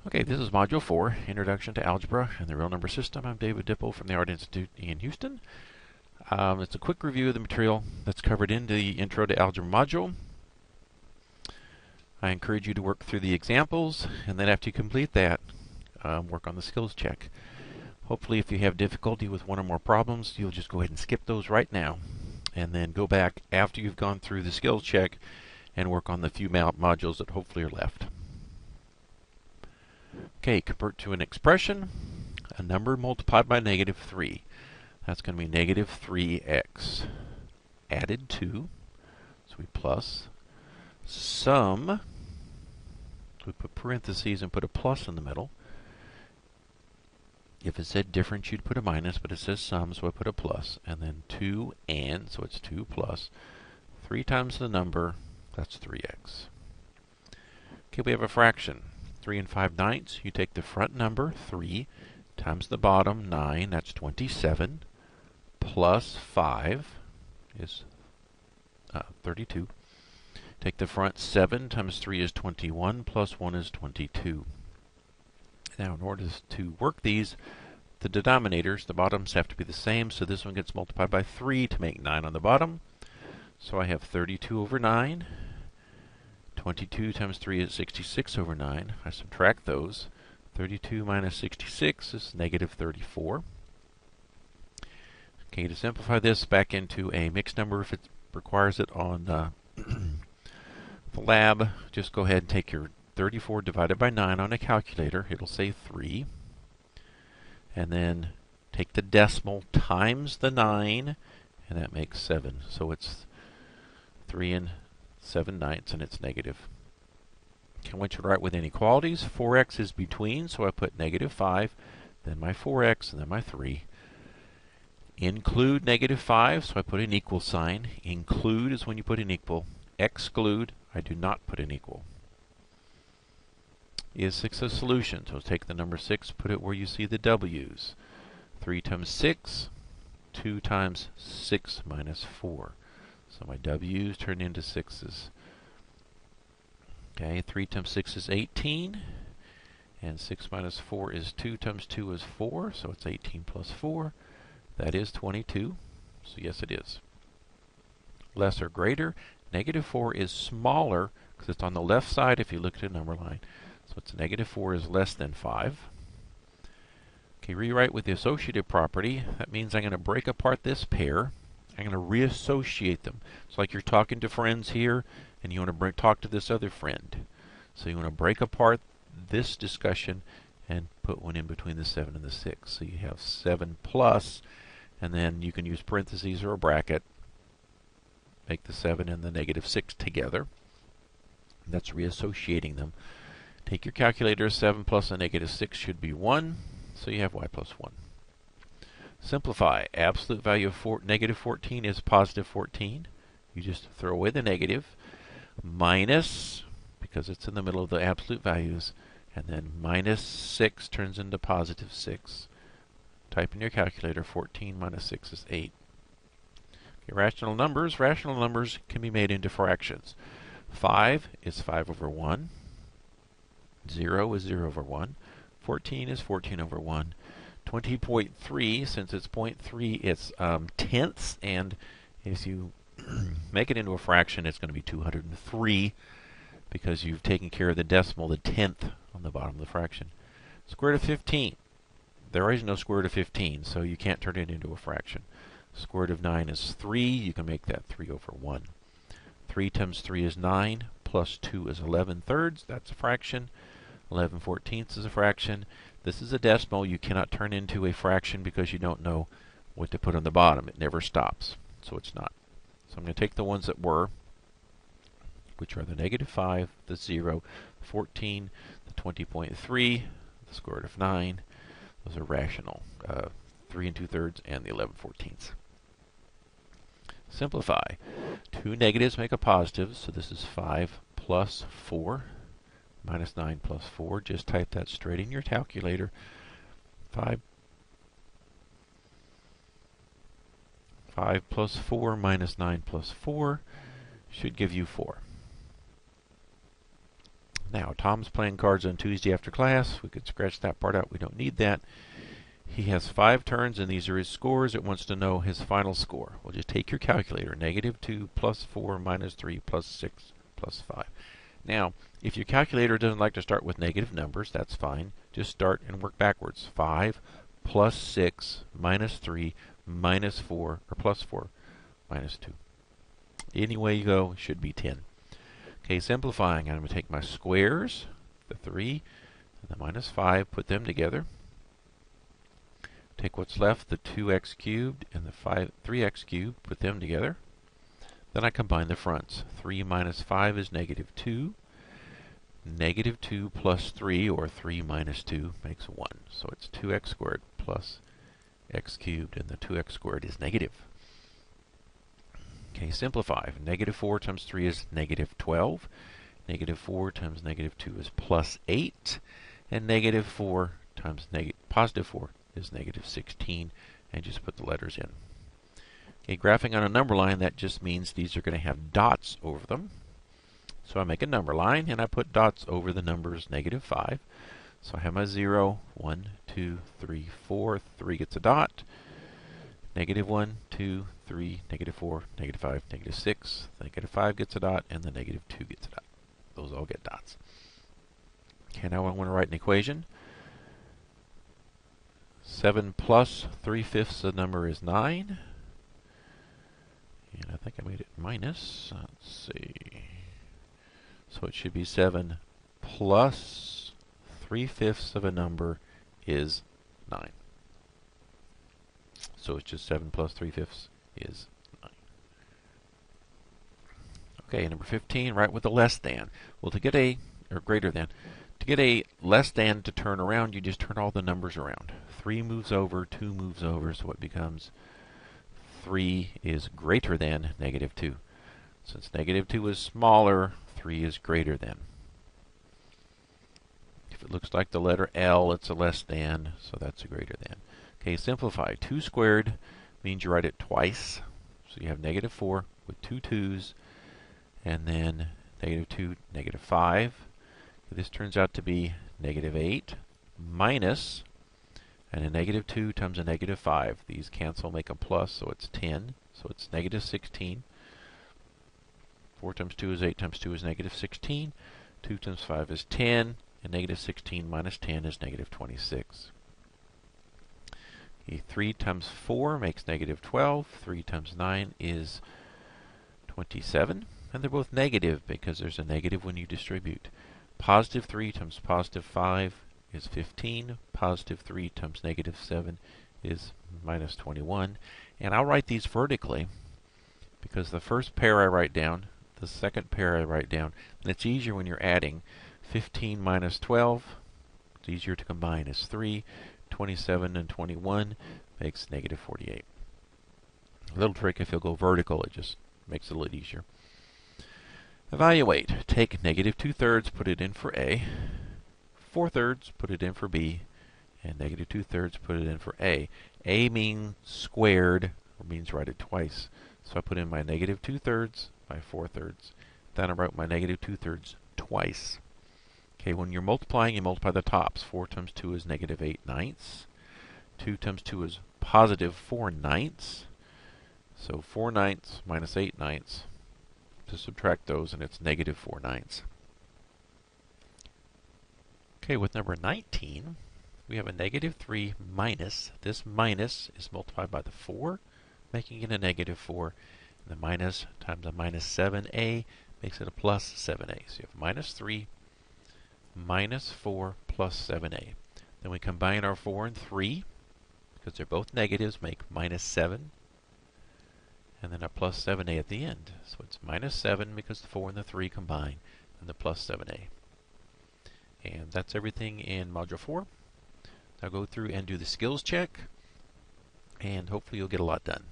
Okay, this is Module 4, Introduction to Algebra and the Real Number System. I'm David Dipple from the Art Institute in Houston. It's a quick review of the material that's covered in the Intro to Algebra module. I encourage you to work through the examples, and then after you complete that, work on the skills check. Hopefully, if you have difficulty with one or more problems, you'll just go ahead and skip those right now, and then go back after you've gone through the skills check and work on the few modules that hopefully are left. Okay, convert to an expression, a number multiplied by negative 3. That's going to be negative 3x added to, so we plus, sum, we put parentheses and put a plus in the middle. If it said difference, you'd put a minus, but it says sum, so I put a plus. And then 2 and, so it's 2 plus 3 times the number, that's 3x. Okay, we have a fraction. 3 and 5/9. You take the front number, 3, times the bottom, 9, that's 27, plus 5 is 32. Take the front, 7 times 3 is 21, plus 1 is 22. Now, in order to work these, the denominators, the bottoms have to be the same, so this one gets multiplied by 3 to make 9 on the bottom. So I have 32 over 9. 22 times 3 is 66 over 9. I subtract those. 32 minus 66 is negative 34. Okay, to simplify this back into a mixed number, if it requires it on the lab, just go ahead and take your 34 divided by 9 on a calculator. It'll say 3. And then take the decimal times the 9, and that makes 7. So it's 3 and 7/9, and it's negative. I want you to write with inequalities. 4x is between, so I put negative 5, then my 4x, and then my 3. Include negative 5, so I put an equal sign. Include is when you put an equal. Exclude, I do not put an equal. Is 6 a solution? So take the number 6, put it where you see the w's. 3 times 6, 2 times 6 minus 4. So my w's turn into 6's. Okay, 3 times 6 is 18. And 6 minus 4 is 2 times 2 is 4. So it's 18 plus 4. That is 22. So yes, it is. Less or greater. Negative 4 is smaller because it's on the left side if you look at a number line. So it's negative 4 is less than 5. Okay, rewrite with the associative property. That means I'm going to break apart this pair. I'm going to reassociate them. It's like you're talking to friends here, and you want to talk to this other friend. So you want to break apart this discussion and put one in between the 7 and the 6. So you have 7 plus, and then you can use parentheses or a bracket. Make the 7 and the negative 6 together. That's reassociating them. Take your calculator. 7 plus a negative 6 should be 1. So you have y plus 1. Simplify. Absolute value of negative 14 is positive 14. You just throw away the negative. Minus, because it's in the middle of the absolute values. And then minus 6 turns into positive 6. Type in your calculator. 14 minus 6 is 8. Okay, rational numbers. Rational numbers can be made into fractions. 5 is 5 over 1. 0 is 0 over 1. 14 is 14 over 1. 20.3, since it's 0.3, it's tenths, and if you make it into a fraction, it's going to be 203 because you've taken care of the decimal, the tenth, on the bottom of the fraction. Square root of 15. There is no square root of 15, so you can't turn it into a fraction. Square root of 9 is 3. You can make that 3 over 1. 3 times 3 is 9, plus 2 is 11 thirds. That's a fraction. 11 fourteenths is a fraction. This is a decimal. You cannot turn into a fraction because you don't know what to put on the bottom. It never stops, so it's not. So I'm going to take the ones that were, which are the negative 5, the 0, 14, the 20.3, the square root of 9. Those are rational. 3 and 2/3 and the 11 fourteenths. Simplify. 2 negatives make a positive, so this is 5 plus 4. Minus 9 plus 4. Just type that straight in your calculator. 5 plus 4 minus 9 plus 4 should give you 4. Now, Tom's playing cards on Tuesday after class. We could scratch that part out. We don't need that. He has 5 turns, and these are his scores. It wants to know his final score. Well, just take your calculator. -2 plus 4 minus 3 plus 6 plus 5. Now, if your calculator doesn't like to start with negative numbers, that's fine. Just start and work backwards. 5 plus 6 minus 3 minus 4, or plus 4 minus 2. Any way you go, it should be 10. Okay, simplifying. I'm going to take my squares, the 3 and the minus 5, put them together. Take what's left, the 2x cubed and the 3x cubed, put them together. Then I combine the fronts. 3 minus 5 is -2. -2 plus 3, or 3 minus 2, makes 1. So it's 2x squared plus x cubed, and the 2x squared is negative. Okay, simplify. -4 times 3 is -12. -4 times -2 is +8. And -4 times positive 4 is -16. And just put the letters in. Okay, graphing on a number line, that just means these are going to have dots over them. So I make a number line, and I put dots over the numbers -5. So I have my 0, 1, 2, 3, 4. 3 gets a dot. -1, 2, 3, -4, -5, -6. -5 gets a dot, and the -2 gets a dot. Those all get dots. Okay, now I want to write an equation. 7 plus 3/5 the number is 9. And I think I made it minus. Let's see. So it should be 7 plus 3/5 of a number is 9. So it's just 7 plus 3/5 is 9. Okay, number 15, write with a less than. Well, to get a, or greater than, to get a less than to turn around, you just turn all the numbers around. 3 moves over, 2 moves over, so it becomes 3 is greater than -2. Since -2 is smaller, 3 is greater than. If it looks like the letter L, it's a less than, so that's a greater than. Okay, simplify. 2 squared means you write it twice. So you have -4 with 2 2's, and then -2, -5. This turns out to be -8 minus, and a -2 times a -5. These cancel, make a plus, so it's 10. So it's -16. 4 times 2 is 8 times 2 is -16. 2 times 5 is 10. And -16 minus 10 is -26. 3 times 4 makes -12. 3 times 9 is 27. And they're both negative because there's a negative when you distribute. Positive 3 times positive 5 is 15. Positive 3 times -7 is -21. And I'll write these vertically because the first pair I write down, the second pair I write down, and it's easier when you're adding. 15 minus 12, it's easier to combine, is 3. 27 and 21 makes -48. A little trick, if you'll go vertical, it just makes it a little easier. Evaluate. Take -2/3, put it in for A. 4/3, put it in for B. And -2/3, put it in for A. A means squared, or means write it twice. So I put in my -2/3 by 4/3. Then I wrote my -2/3 twice. Okay, when you're multiplying, you multiply the tops. 4 times 2 is -8/9. 2 times 2 is +4/9. So 4/9 minus 8/9. To subtract those, and it's -4/9. Okay, with number 19, we have a -3 minus. This minus is multiplied by the 4, making it a -4. And the minus times a -7a makes it a +7a. So you have -3 minus 4 plus 7a. Then we combine our 4 and 3, because they're both negatives, make -7. And then a plus 7a at the end. So it's -7 because the 4 and the 3 combine, and the plus 7a. And that's everything in Module 4. Now go through and do the skills check, and hopefully you'll get a lot done.